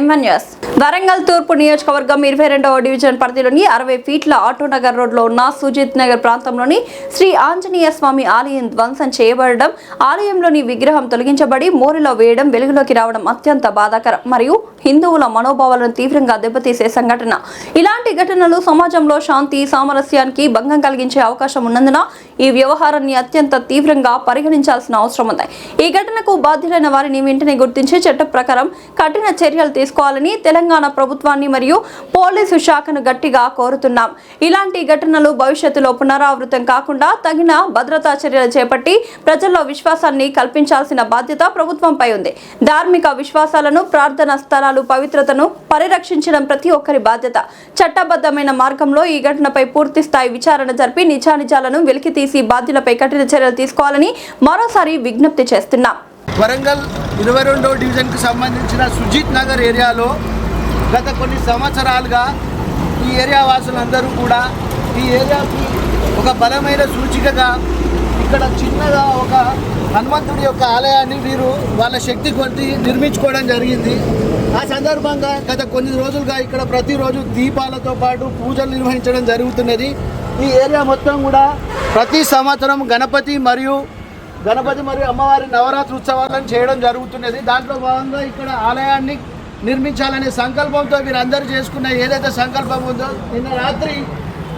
MNS Warangal తూర్పు నియోజకవర్గం 22వ division పరిధిలోని 60 ఫీట్ల ఆటోనగర్ రోడ్లో ఉన్న సుజిత్ నగర్ ప్రాంతంలోని శ్రీ ఆంజనేయ స్వామి ఆలయం ధ్వంసం చేయబడడం, ఆలయంలోని విగ్రహం తొలగించబడి మోరిలో వేయడం వెలుగులోకి రావడం అత్యంత బాధాకరం మరియు హిందువుల మనోభావాలను తీవ్రంగా దెబ్బతీసే సంఘటన. ఇలాంటి ఘటనలు సమాజంలో శాంతి సామరస్యానికి భంగం కలిగించే అవకాశం ఉన్నందున ఈ వ్యవహారాన్ని అత్యంత తీవ్రంగా పరిగణించాల్సిన అవసరం ఉంది. ఈ ఘటనకు బాధ్యులైన వారిని వెంటనే గుర్తించి చట్ట ప్రకారం కఠిన చర్యలు తీసుకోవాలని తెలంగాణ ప్రభుత్వాన్ని మరియు పోలీసు శాఖను గట్టిగా కోరుతున్నాం. ఇలాంటి ఘటనలు భవిష్యత్తులో పునరావృతం కాకుండా తగిన భద్రతా చర్యలు చేపట్టి ప్రజల్లో విశ్వాసాన్ని కల్పించాల్సిన బాధ్యత ప్రభుత్వంపై ఉంది. ధార్మిక విశ్వాసాలను, ప్రార్థనా స్థలాలు పవిత్రతను పరిరక్షించడం ప్రతి ఒక్కరి బాధ్యత. చట్టబద్ధమైన మార్గంలో ఈ ఘటనపై పూర్తి స్థాయి విచారణ జరిపి నిజానిజాలను వెలికితీసి బాధ్యులపై కఠిన చర్యలు తీసుకోవాలని మరోసారి విజ్ఞప్తి చేస్తున్నాం. వరంగల్ 22వ డివిజన్కి సంబంధించిన సుజిత్ నగర్ ఏరియాలో గత కొన్ని సంవత్సరాలుగా ఈ ఏరియా వాసులందరూ కూడా ఈ ఏరియాకి ఒక బలమైన సూచికగా ఇక్కడ చిన్నగా ఒక హనుమంతుడి యొక్క ఆలయాన్ని వీరు వాళ్ళ శక్తి కొద్ది నిర్మించుకోవడం జరిగింది. ఆ సందర్భంగా గత కొన్ని రోజులుగా ఇక్కడ ప్రతిరోజు దీపాలతో పాటు పూజలు నిర్వహించడం జరుగుతున్నది. ఈ ఏరియా మొత్తం కూడా ప్రతి సంవత్సరం గణపతి మరియు అమ్మవారి నవరాత్రి ఉత్సవాలను చేయడం జరుగుతున్నది. దాంట్లో భాగంగా ఇక్కడ ఆలయాన్ని నిర్మించాలనే సంకల్పంతో వీరందరూ చేసుకున్న ఏదైతే సంకల్పం ఉందో, నిన్న రాత్రి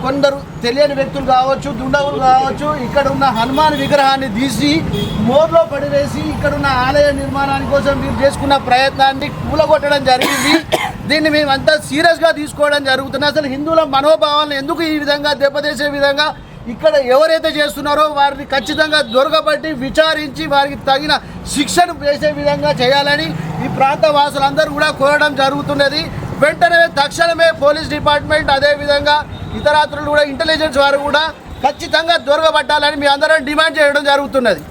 కొందరు తెలియని వ్యక్తులు కావచ్చు, దుండగులు కావచ్చు, ఇక్కడ ఉన్న హనుమాన్ విగ్రహాన్ని తీసి మోర్లో పడివేసి ఇక్కడున్న ఆలయ నిర్మాణాని కోసం వీరు చేసుకున్న ప్రయత్నాన్ని కూలగొట్టడం జరిగింది. దీన్ని మేమంతా సీరియస్గా తీసుకోవడం జరుగుతుంది. అసలు హిందువుల మనోభావాలను ఎందుకు ఈ విధంగా దెబ్బతీసే విధంగా ఇక్కడ ఎవరైతే చేస్తున్నారో వారిని ఖచ్చితంగా దొరకబట్టి విచారించి వారికి తగిన శిక్షను వేసే విధంగా చేయాలని ఈ ప్రాంత వాసులందరూ కూడా కోరడం జరుగుతున్నది. వెంటనే తక్షణమే పోలీస్ డిపార్ట్మెంట్, అదేవిధంగా ఇతరాత్రులు కూడా ఇంటెలిజెన్స్ వారు కూడా ఖచ్చితంగా దొరకబట్టాలని మీ అందరం డిమాండ్ చేయడం జరుగుతున్నది.